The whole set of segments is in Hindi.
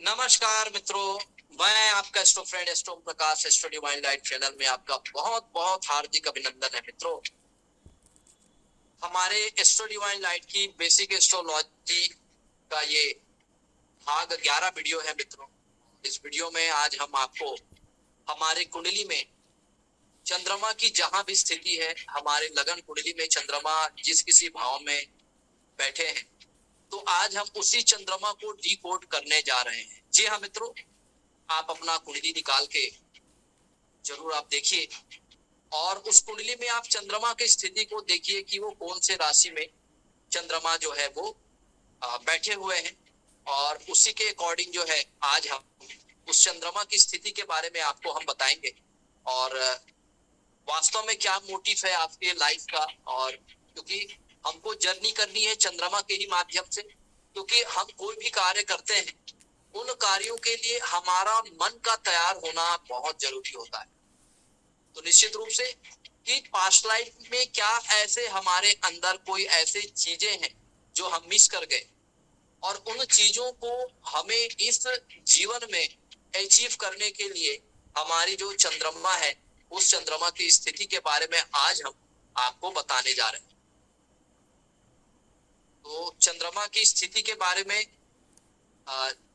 नमस्कार मित्रों। मैं आपका एस्ट्रो फ्रेंड एस्ट्रो प्रकाश एस्ट्रो डिवाइन लाइट चैनल में आपका बहुत बहुत हार्दिक अभिनंदन है मित्रों। हमारे एस्ट्रो डिवाइन लाइट की बेसिक एस्ट्रोलॉजी का ये भाग 11 वीडियो है मित्रों। इस वीडियो में आज हम आपको हमारे कुंडली में चंद्रमा की जहां भी स्थिति है, हमारे लगन कुंडली में चंद्रमा जिस किसी भाव में बैठे हैं, तो आज हम उसी चंद्रमा को डिकोड करने जा रहे हैं। जी हाँ मित्रों, आप अपना कुंडली निकाल के जरूर आप देखिए और उस कुंडली में आप चंद्रमा की स्थिति को देखिए कि वो कौन से राशि में चंद्रमा जो है वो बैठे हुए हैं, और उसी के अकॉर्डिंग जो है आज हम उस चंद्रमा की स्थिति के बारे में आपको हम बताएंगे और वास्तव में क्या मोटिव है आपके लाइफ का। और क्योंकि हमको जर्नी करनी है चंद्रमा के ही माध्यम से, क्योंकि हम कोई भी कार्य करते हैं उन कार्यों के लिए हमारा मन का तैयार होना बहुत जरूरी होता है। तो निश्चित रूप से कि पास्ट लाइफ में क्या ऐसे हमारे अंदर कोई ऐसे चीजें हैं जो हम मिस कर गए, और उन चीजों को हमें इस जीवन में अचीव करने के लिए हमारी जो चंद्रमा है उस चंद्रमा की स्थिति के बारे में आज हम आपको बताने जा रहे हैं। तो चंद्रमा की स्थिति के बारे में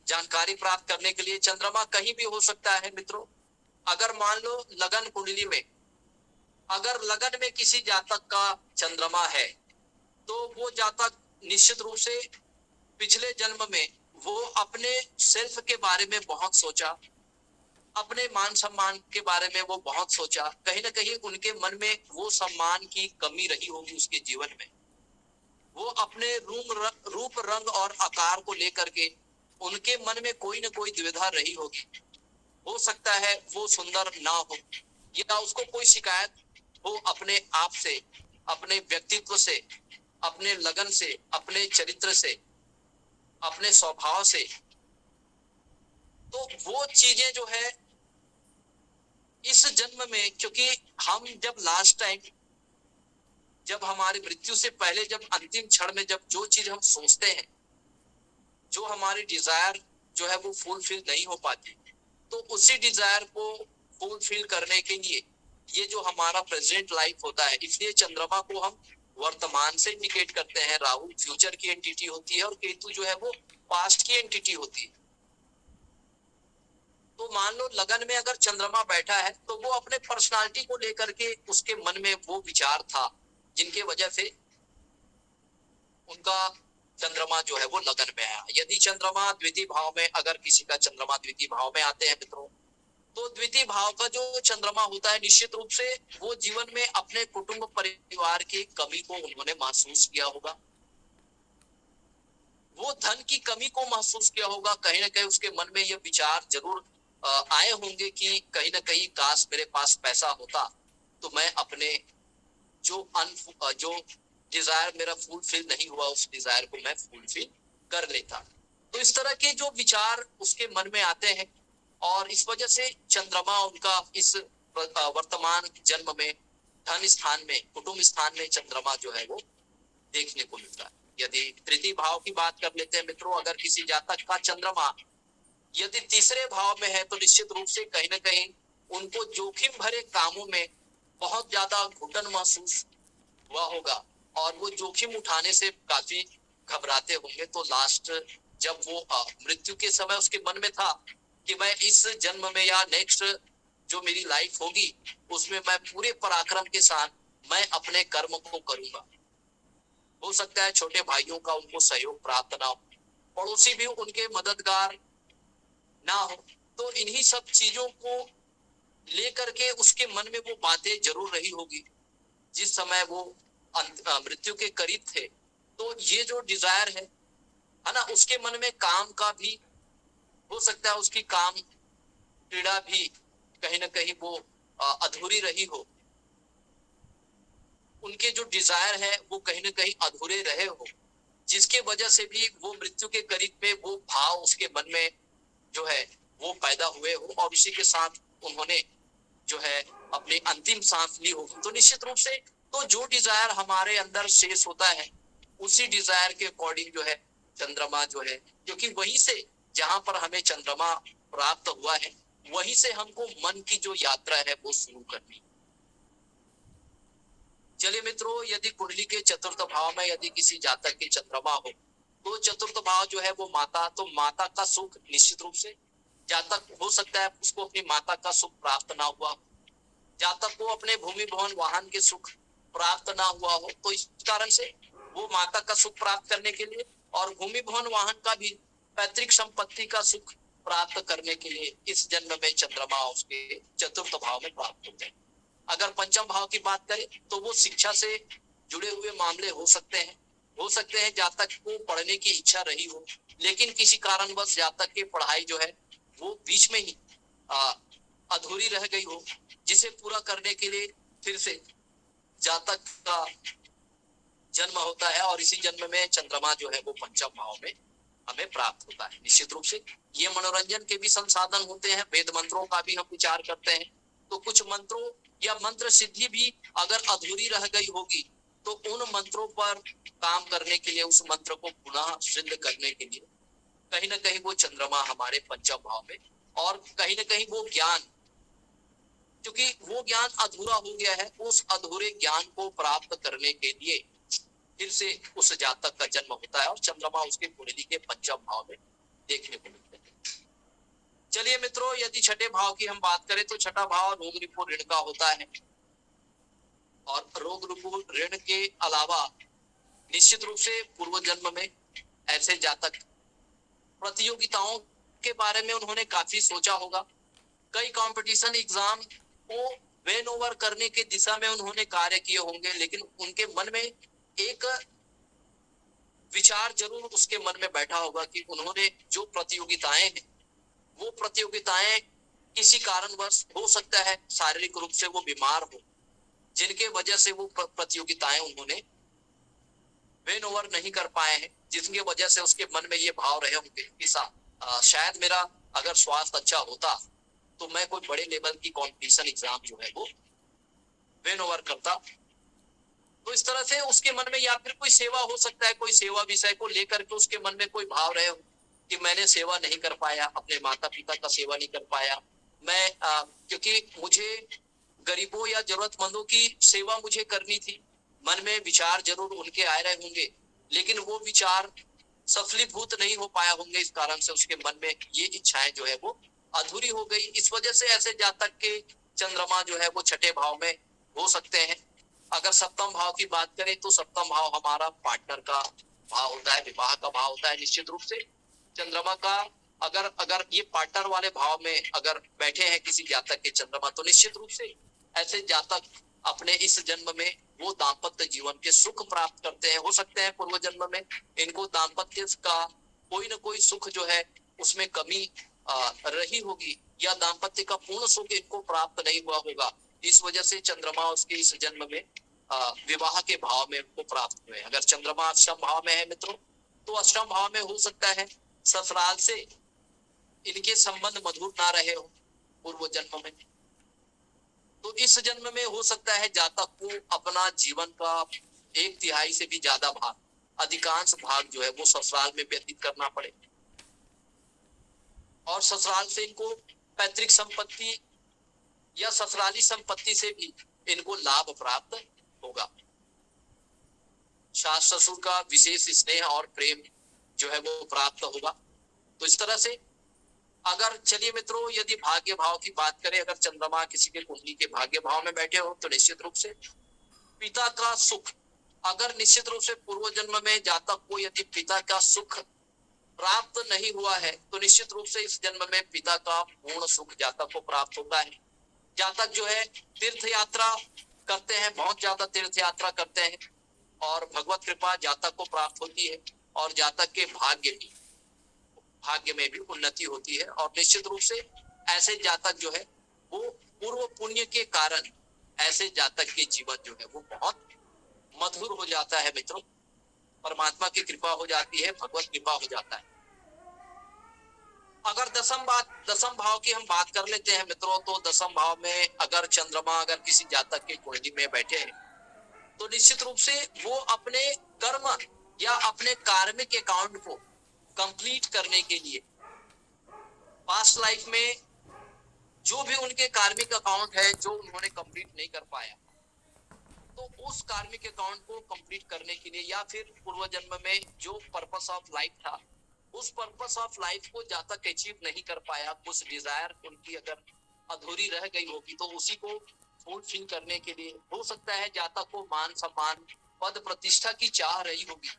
जानकारी प्राप्त करने के लिए चंद्रमा कहीं भी हो सकता है मित्रों। अगर मान लो लगन कुंडली में, अगर लगन में किसी जातक का चंद्रमा है तो वो जातक निश्चित रूप से पिछले जन्म में वो अपने सेल्फ के बारे में बहुत सोचा, अपने मान सम्मान के बारे में वो बहुत सोचा। कहीं ना कहीं उनके मन में वो सम्मान की कमी रही होगी उसके जीवन में। वो अपने रूप रंग और आकार को लेकर के उनके मन में कोई ना कोई द्विधा रही होगी। हो सकता है वो सुंदर ना हो, या उसको कोई शिकायत हो अपने आप से, अपने व्यक्तित्व से, अपने लगन से, अपने चरित्र से, अपने स्वभाव से। तो वो चीजें जो है इस जन्म में, क्योंकि हम जब लास्ट टाइम, जब हमारी मृत्यु से पहले, जब अंतिम क्षण में जब जो चीज हम सोचते हैं, जो हमारी डिजायर जो है वो फुलफिल नहीं हो पाती, तो उसी डिजायर को फुलफिल करने के लिए ये जो हमारा प्रेजेंट लाइफ होता है, इसलिए चंद्रमा को हम वर्तमान से इंडिकेट करते हैं। राहु फ्यूचर की एंटिटी होती है और केतु जो है वो पास्ट की एंटिटी होती है। तो मान लो लगन में अगर चंद्रमा बैठा है तो वो अपने पर्सनालिटी को लेकर के उसके मन में वो विचार था जिनके वजह से उनका चंद्रमा जो है वो लगन में आया। यदि चंद्रमा द्वितीय भाव में, अगर किसी का चंद्रमा द्वितीय भाव में आते हैं मित्रों, तो द्वितीय भाव का जो चंद्रमा होता है निश्चित रूप से वो जीवन में अपने कुटुंब परिवार की कमी को उन्होंने महसूस किया होगा, वो धन की कमी को महसूस किया होगा। कहीं ना कहीं उसके मन में ये विचार जरूर आए होंगे कि कहीं ना कहीं काश मेरे पास पैसा होता तो मैं अपने जो डिजायर मेरा फुलफिल नहीं हुआ उस डिजायर को मैं फुलफिल कर लेता। तो इस तरह के जो विचार उसके मन में आते हैं, और इस वजह से चंद्रमा उनका इस वर्तमान जन्म में धन स्थान में, कुटुंब स्थान में चंद्रमा जो है वो देखने को मिलता है। यदि तृतीय भाव की बात कर लेते हैं मित्रों, अगर किसी जातक का चंद्रमा यदि तीसरे भाव में है तो निश्चित रूप से कहीं ना कहीं उनको जोखिम भरे कामों में बहुत ज्यादा घुटन महसूस हुआ होगा, और वो जोखिम उठाने से काफी घबराते होंगे। तो लास्ट जब वो मृत्यु के समय उसके मन में था कि मैं इस जन्म में या नेक्स्ट जो मेरी लाइफ होगी उसमें मैं पूरे पराक्रम के साथ मैं अपने कर्म को करूंगा। हो सकता है छोटे भाइयों का उनको सहयोग प्राप्त ना हो, पड़ोसी भी उनके मददगार ना हो, तो इन्हीं सब चीजों को लेकर के उसके मन में वो बातें जरूर रही होगी जिस समय वो मृत्यु के करीब थे। तो ये जो डिजायर है ना, उसके मन में काम का भी हो सकता है, उसकी काम पीड़ा भी कहीं ना कहीं वो अधूरी रही हो, उनके जो डिजायर है वो कहीं ना कहीं अधूरे रहे हो, जिसके वजह से भी वो मृत्यु के करीब में वो भाव उसके मन में जो है वो पैदा हुए हो, और इसी के साथ उन्होंने जो है अपनी अंतिम सांस ली हो। तो निश्चित रूप से तो जो डिजायर हमारे अंदर शेष होता है उसी डिजायर के अकॉर्डिंग जो है चंद्रमा जो है, क्योंकि वहीं से जहां पर हमें चंद्रमा प्राप्त हुआ है, वहीं से हमको मन की जो यात्रा है वो शुरू करनी। चलिए मित्रों, यदि कुंडली के चतुर्थ भाव में यदि किसी जातक के चंद्रमा हो, तो चतुर्थ भाव जो है वो माता, तो माता का सुख निश्चित रूप से जातक हो सकता है उसको अपनी माता का सुख प्राप्त ना हुआ, जातक को अपने भूमि भवन वाहन के सुख प्राप्त ना हुआ हो, तो इस कारण से वो माता का सुख प्राप्त करने के लिए और भूमि भवन वाहन का भी पैतृक संपत्ति का सुख प्राप्त करने के लिए इस जन्म में चंद्रमा उसके चतुर्थ भाव में प्राप्त होते हैं। अगर पंचम भाव की बात करें तो वो शिक्षा से जुड़े हुए मामले हो सकते हैं, जातक को पढ़ने की इच्छा रही हो, लेकिन किसी कारणवश जातक की पढ़ाई जो है वो बीच में ही अधूरी रह गई हो, जिसे पूरा करने के लिए फिर से जातक का जन्म होता है और इसी जन्म में चंद्रमा जो है वो पंचम भाव में हमें प्राप्त होता है। निश्चित रूप से ये मनोरंजन के भी संसाधन होते हैं, वेद मंत्रों का भी हम विचार करते हैं, तो कुछ मंत्रों या मंत्र सिद्धि भी अगर अधूरी रह गई होगी तो उन मंत्रों पर काम करने के लिए, उस मंत्र को पुनः सिद्ध करने के लिए कहीं ना कहीं वो चंद्रमा हमारे पंचम भाव में, और कहीं ना कहीं वो ज्ञान, क्योंकि वो ज्ञान अधूरा हो गया है, उस अधूरे ज्ञान को प्राप्त करने के लिए फिर से उस जातक का जन्म होता है और चंद्रमा उसके कुंडली के पंचम भाव में देखने को मिलते हैं। चलिए मित्रों, यदि छठे भाव की हम बात करें तो छठा भाव रोग रिपु ऋण का होता है, और रोग रिपु ऋण के अलावा निश्चित रूप से पूर्व जन्म में ऐसे जातक प्रतियोगिताओं के बारे में उन्होंने काफी सोचा होगा, कई कंपटीशन एग्जाम को वेन ओवर करने की दिशा में उन्होंने कार्य किए होंगे, लेकिन उनके मन में एक विचार जरूर उसके मन में बैठा होगा कि उन्होंने जो प्रतियोगिताएं हैं वो प्रतियोगिताएं किसी कारणवश हो सकता है शारीरिक रूप से वो बीमार हो, जिनके वजह से वो प्रतियोगिताएं उन्होंने वेन ओवर नहीं कर पाए हैं, जिसकी वजह से उसके मन में ये भाव रहे होंगे कि शायद मेरा अगर स्वास्थ्य अच्छा होता तो मैं कोई बड़े लेवल की कंपटीशन एग्जाम जो है वो वेन ओवर करता। तो इस तरह से उसके मन में, या फिर कोई सेवा हो सकता है, कोई सेवा विषय को लेकर के उसके मन में कोई भाव रहे हो कि मैंने सेवा नहीं कर पाया, अपने माता पिता का सेवा नहीं कर पाया, मैं क्योंकि मुझे गरीबों या जरूरतमंदों की सेवा मुझे करनी थी, मन में विचार जरूर उनके आए रहे होंगे, लेकिन वो विचार सफलीभूत नहीं हो पाया होंगे, इस कारण से उसके मन में ये इच्छाएं जो है वो अधूरी हो गई। इस वजह से ऐसे जातक के चंद्रमा जो है वो छठे भाव में हो सकते हैं। अगर सप्तम भाव की बात करें तो सप्तम भाव हमारा पार्टनर का भाव होता है, विवाह का भाव होता है। निश्चित रूप से चंद्रमा का अगर अगर ये पार्टनर वाले भाव में अगर बैठे हैं किसी जातक के चंद्रमा, तो निश्चित रूप से ऐसे जातक अपने इस जन्म में वो दाम्पत्य जीवन के सुख प्राप्त करते हैं। हो सकते हैं पूर्व जन्म में इनको दाम्पत्य का कोई ना कोई सुख जो है उसमें कमी रही होगी, या दाम्पत्य का पूर्ण सुख इनको प्राप्त नहीं हुआ होगा, इस वजह से चंद्रमा उसके इस जन्म में विवाह के भाव में उनको प्राप्त हुए। अगर चंद्रमा अष्टम भाव में है मित्रों, तो अष्टम भाव में हो सकता है ससुराल से इनके संबंध मधुर ना रहे हो पूर्व जन्म में, तो इस जन्म में हो सकता है जातक को अपना जीवन का 1/3 से भी ज्यादा भाग, अधिकांश भाग जो है वो ससुराल में व्यतीत करना पड़े, और ससुराल से इनको पैतृक संपत्ति या ससुराली संपत्ति से भी इनको लाभ प्राप्त होगा। सास ससुर का विशेष स्नेह और प्रेम जो है वो प्राप्त होगा। तो इस तरह से अगर चलिए मित्रों, यदि भाग्य भाव की बात करें, अगर चंद्रमा किसी के कुंडली के भाग्य भाव में बैठे हो तो निश्चित रूप से पिता का सुख, अगर निश्चित रूप से पूर्व जन्म में जातक को यदि पिता का सुख प्राप्त नहीं हुआ है तो निश्चित रूप से इस जन्म में पिता का पूर्ण सुख जातक को प्राप्त होता है। जातक जो है तीर्थ यात्रा करते हैं, बहुत ज्यादा तीर्थ यात्रा करते हैं, और भगवत कृपा जातक को प्राप्त होती है, और जातक के भाग्य में भी उन्नति होती है, और निश्चित रूप से ऐसे जातक जो है वो पूर्व पुण्य के कारण ऐसे जातक के जीवन जो है वो बहुत मधुर हो जाता है मित्रों, परमात्मा की कृपा हो जाती है, भगवत कृपा हो जाता है। अगर दसम भाव की हम बात कर लेते हैं मित्रों, तो दसम भाव में अगर चंद्रमा अगर किसी जातक के कुंडली में बैठे हैं तो निश्चित रूप से वो अपने कर्म या अपने कार्मिक अकाउंट को कंप्लीट करने के लिए पास्ट लाइफ में जो भी उनके कार्मिक अकाउंट है जो उन्होंने कंप्लीट नहीं कर पाया, तो उस कार्मिक अकाउंट को कंप्लीट करने के लिए या फिर पूर्व जन्म में जो पर्पस ऑफ लाइफ था, उस पर्पस ऑफ लाइफ को जब तक अचीव नहीं कर पाया, कुछ डिजायर उनकी अगर अधूरी रह गई होगी, तो उसी को फुलफिल करने के लिए हो सकता है जब तक वो मान सम्मान पद प्रतिष्ठा की चाह रही होगी,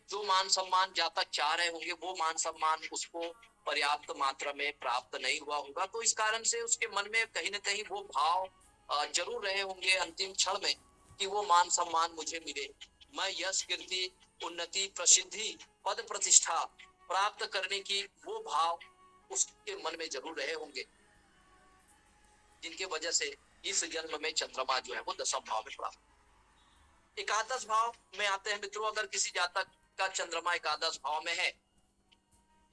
जो मान सम्मान जब तक चाह रहे होंगे वो मान सम्मान उसको पर्याप्त मात्रा में प्राप्त नहीं हुआ होगा, तो इस कारण से उसके मन में कहीं ना कहीं वो भाव जरूर रहे होंगे अंतिम क्षण में कि वो मान सम्मान मुझे मिले, मैं यश कीर्ति उन्नति प्रसिद्धि पद प्रतिष्ठा प्राप्त करने की वो भाव उसके मन में जरूर रहे होंगे, जिनके वजह से इस जन्म में चंद्रमा जो है वो दशम भाव में प्राप्त। एकादश भाव में आते हैं मित्रों, अगर किसी जातक का चंद्रमा एकादश भाव में है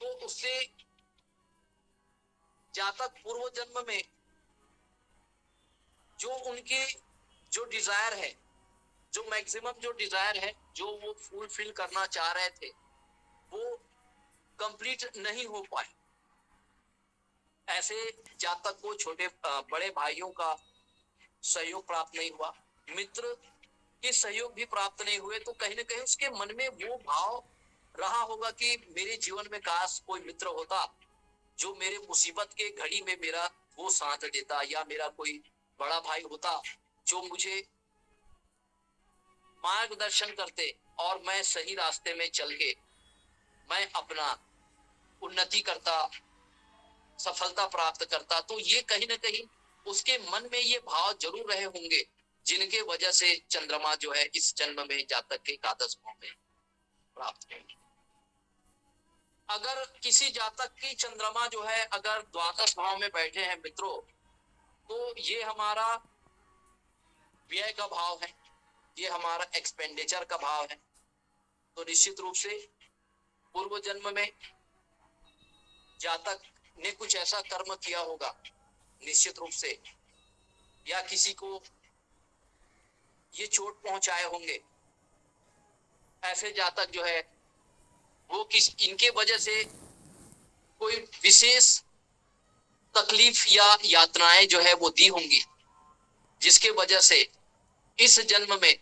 तो उससे जातक पूर्व जन्म में जो उनके जो डिजायर है, जो मैक्सिमम जो डिजायर है, जो वो फुलफिल करना चाह रहे थे, वो कंप्लीट नहीं हो पाए। ऐसे जातक को छोटे बड़े भाइयों का सहयोग प्राप्त नहीं हुआ, मित्र के सहयोग भी प्राप्त नहीं हुए, तो कहीं ना कहीं उसके मन में वो भाव रहा होगा कि मेरे जीवन में काश कोई मित्र होता जो मेरे मुसीबत के घड़ी में मेरा वो साथ देता, या मेरा कोई बड़ा भाई होता जो मुझे मार्गदर्शन करते और मैं सही रास्ते में चल के मैं अपना उन्नति करता, सफलता प्राप्त करता। तो ये कहीं ना कहीं उसके मन में ये भाव जरूर रहे होंगे, जिनके वजह से चंद्रमा जो है इस जन्म में जातक के एकादश भाव में प्राप्त होंगे। अगर किसी जातक की चंद्रमा जो है अगर द्वादश भाव में बैठे हैं मित्रों, तो ये हमारा व्यय का भाव है, ये हमारा एक्सपेंडिचर का भाव है। तो निश्चित रूप से पूर्व जन्म में जातक ने कुछ ऐसा कर्म किया होगा निश्चित रूप से, या किसी को ये चोट पहुंचाए होंगे। ऐसे जातक जो है वो इनके वजह से कोई विशेष तकलीफ या यातनाएं जो है वो दी होंगी, जिसके वजह से इस जन्म में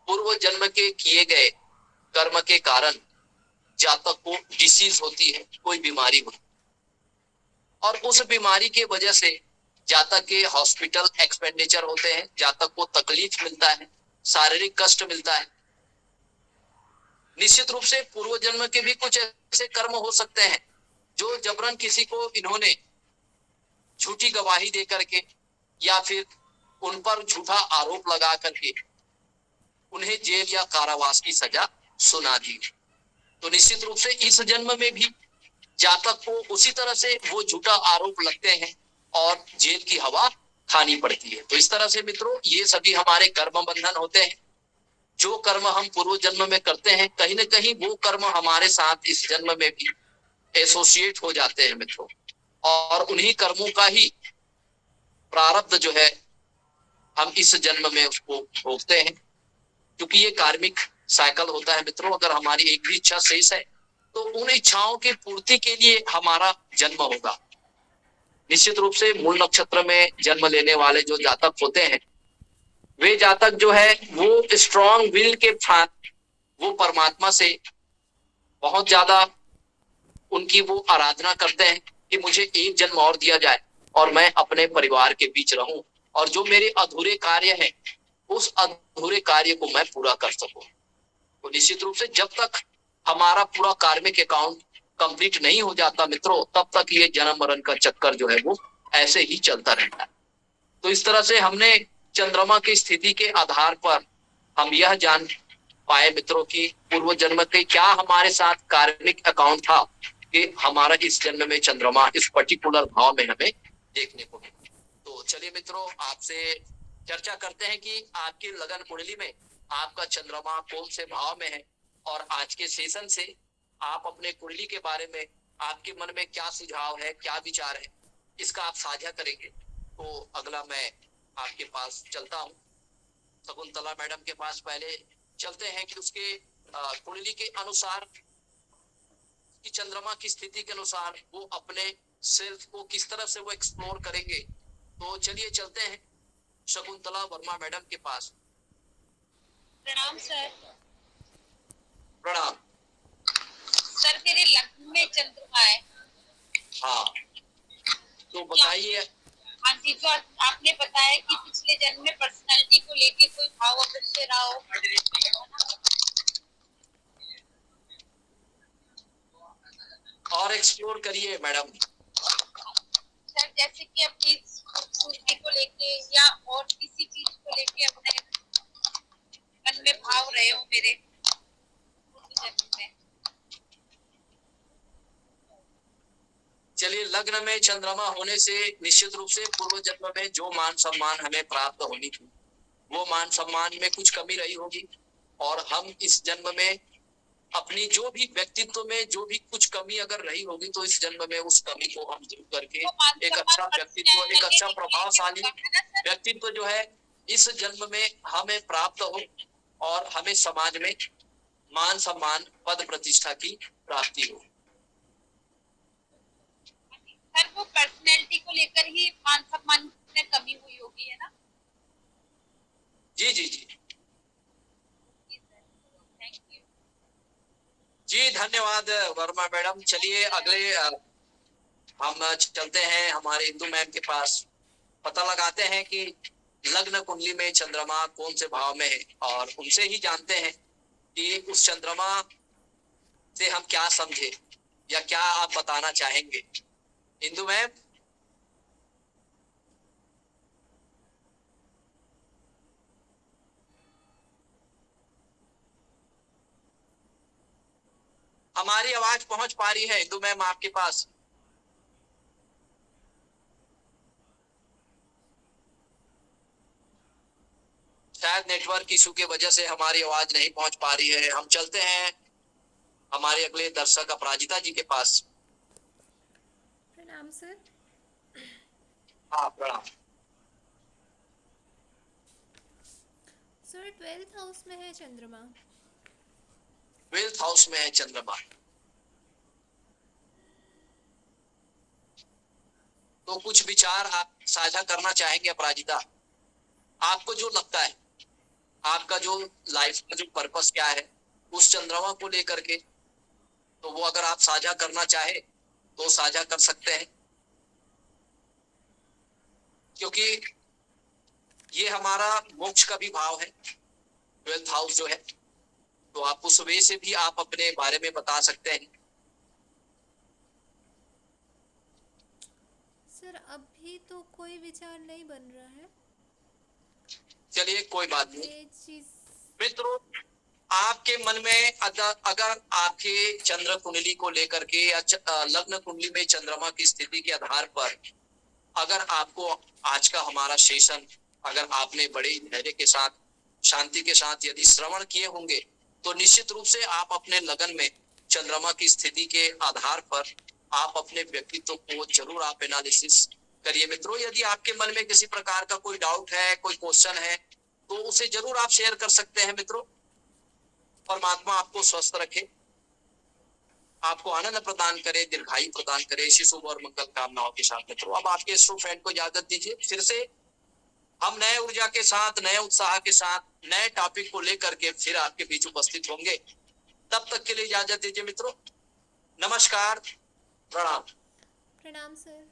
पूर्व जन्म के किए गए कर्म के कारण जातक को डिसीज होती है, कोई बीमारी होती, और उस बीमारी के वजह से जातक के हॉस्पिटल एक्सपेंडिचर होते हैं, जातक को तकलीफ मिलता है, शारीरिक कष्ट मिलता है। निश्चित रूप से पूर्व जन्म के भी कुछ ऐसे कर्म हो सकते हैं जो जबरन किसी को इन्होंने झूठी गवाही दे करके या फिर उन पर झूठा आरोप लगा करके उन्हें जेल या कारावास की सजा सुना दी। तो निश्चित रूप से इस जन्म में भी जातक को उसी तरह से वो झूठा आरोप लगते हैं और जेल की हवा खानी पड़ती है। तो इस तरह से मित्रों ये सभी हमारे कर्म बंधन होते हैं। जो कर्म हम पूर्व जन्म में करते हैं, कहीं ना कहीं वो कर्म हमारे साथ इस जन्म में भी एसोसिएट हो जाते हैं मित्रों, और उन्हीं कर्मों का ही प्रारब्ध जो है हम इस जन्म में उसको भोगते हैं, क्योंकि ये कार्मिक साइकिल होता है मित्रों। अगर हमारी एक भी इच्छा शेष है तो उन इच्छाओं की पूर्ति के लिए हमारा जन्म होगा। निश्चित रूप से मूल नक्षत्र में जन्म लेने वाले जो जातक होते हैं, वे जातक जो है वो स्ट्रॉन्ग विल के साथ वो परमात्मा से बहुत ज्यादा उनकी वो आराधना करते हैं कि मुझे एक जन्म और दिया जाए और मैं अपने परिवार के बीच रहूं, और जो मेरे अधूरे कार्य हैं उस अधूरे कार्य को मैं पूरा कर सकूं। तो निश्चित रूप से जब तक हमारा पूरा कार्मिक अकाउंट कंप्लीट नहीं हो जाता मित्रों, तब तक ये जन्म मरण का चक्कर जो है वो ऐसे ही चलता रहता है। तो इस तरह से हमने चंद्रमा की स्थिति के आधार पर हम यह जान पाए मित्रों कि पूर्व जन्म के क्या हमारे साथ कार्मिक अकाउंट था कि हमारा इस जन्म में चंद्रमा इस पर्टिकुलर भाव में हमें देखने को मिला। तो चलिए मित्रों, आपसे चर्चा करते हैं कि आपकी लगन कुंडली में आपका चंद्रमा कौन से भाव में है, और आज के सेशन से आप अपने कुंडली के बारे में आपके मन में क्या सुझाव है, क्या विचार है, इसका आप साझा करेंगे। तो अगला मैं आपके पास चलता हूँ, शकुंतला मैडम के पास पहले चलते हैं कि उसके कुंडली के अनुसार कि चंद्रमा की स्थिति के अनुसार वो अपने सेल्फ को किस तरह से वो एक्सप्लोर करेंगे। तो चलिए चलते हैं शकुंतला वर्मा मैडम के पास। प्रणाम सर। प्रणाम। सर मेरे लग्न में चंद्रमा है। हाँ, तो क्या? बताइए। हाँ जी, तो आपने बताया कि पिछले जन्म में पर्सनालिटी को लेके कोई भाव अवश्य रहा हो, है ना? और एक्सप्लोर करिए मैडम। सर जैसे कि अपनी खूबसूरती को लेके या और किसी चीज को लेके अपने मन में भाव रहे हो मेरे पूर्व जन्म में। चलिए, लग्न में चंद्रमा होने से निश्चित रूप से पूर्व जन्म में जो मान सम्मान हमें प्राप्त होनी थी, वो मान सम्मान में कुछ कमी रही होगी, और हम इस जन्म में अपनी जो भी व्यक्तित्व में जो भी कुछ कमी अगर रही होगी, तो इस जन्म में उस कमी को हम दूर करके तो मान एक सम्मान अच्छा व्यक्तित्व, एक अच्छा पर्सनैलिटी के प्रभावशाली होगा, है ना सर? व्यक्तित्व जो है इस जन्म में हमें प्राप्त हो, और हमें समाज में मान सम्मान पद प्रतिष्ठा की प्राप्ति हो। सर वो पर्सनैलिटी को लेकर ही मान सम्मान में कमी हुई होगी, है ना? जी जी जी जी सर, थैंक यू। जी, धन्यवाद वर्मा मैडम। चलिए अगले हम चलते हैं हमारे इंदु मैम के पास। पता लगाते हैं कि लग्न कुंडली में चंद्रमा कौन से भाव में है, और उनसे ही जानते हैं कि उस चंद्रमा से हम क्या समझे, या क्या आप बताना चाहेंगे इंदु मैम। हमारी आवाज पहुंच पा रही है इंदु मैम आपके पास? शायद नेटवर्क इशू की वजह से हमारी आवाज नहीं पहुंच पा रही है। हम चलते हैं हमारे अगले दर्शक अपराजिता जी के पास। प्रणाम सर। हाँ, प्रणाम। सर 12th हाउस में है चंद्रमा। 12th हाउस में है चंद्रमा, तो कुछ विचार आप साझा करना चाहेंगे अपराजिता? आपको जो लगता है, आपका जो लाइफ का जो पर्पस क्या है उस चंद्रमा को लेकर के, तो वो अगर आप साझा करना चाहे तो साझा कर सकते हैं, क्योंकि ये हमारा मोक्ष का भी भाव है 12th हाउस जो है। तो आप उस वे से भी आप अपने बारे में बता सकते हैं। सर अभी तो कोई विचार नहीं बन रहा है चलिए, कोई बात नहीं ये चीज। मित्रों। आपके मन में अगर आपके चंद्र कुंडली को लेकर के या लग्न कुंडली में चंद्रमा की स्थिति के आधार पर, अगर आपको आज का हमारा सेशन, अगर आपने बड़े धैर्य के साथ, शांति के साथ यदि श्रवण किए होंगे, तो निश्चित रूप से आप अपने लगन में चंद्रमा की स्थिति के आधार पर आप अपने व्यक्तित्व को जरूर आप एनालिसिस करिए मित्रों। यदि आपके मन में किसी प्रकार का कोई डाउट है, कोई क्वेश्चन है, तो उसे जरूर आप शेयर कर सकते हैं मित्रों। परमात्मा आपको स्वस्थ रखे, आपको आनंद प्रदान करे, दीर्घायु प्रदान करे, इसी शुभ और मंगल कामनाओं के साथ मित्रों अब आपके इस फ्रेंड को इजाजत दीजिए। फिर से हम नए ऊर्जा के साथ, नए उत्साह के साथ, नए टॉपिक को लेकर के फिर आपके बीच उपस्थित होंगे। तब तक के लिए इजाजत दीजिए मित्रों। नमस्कार, प्रणाम। प्रणाम सर।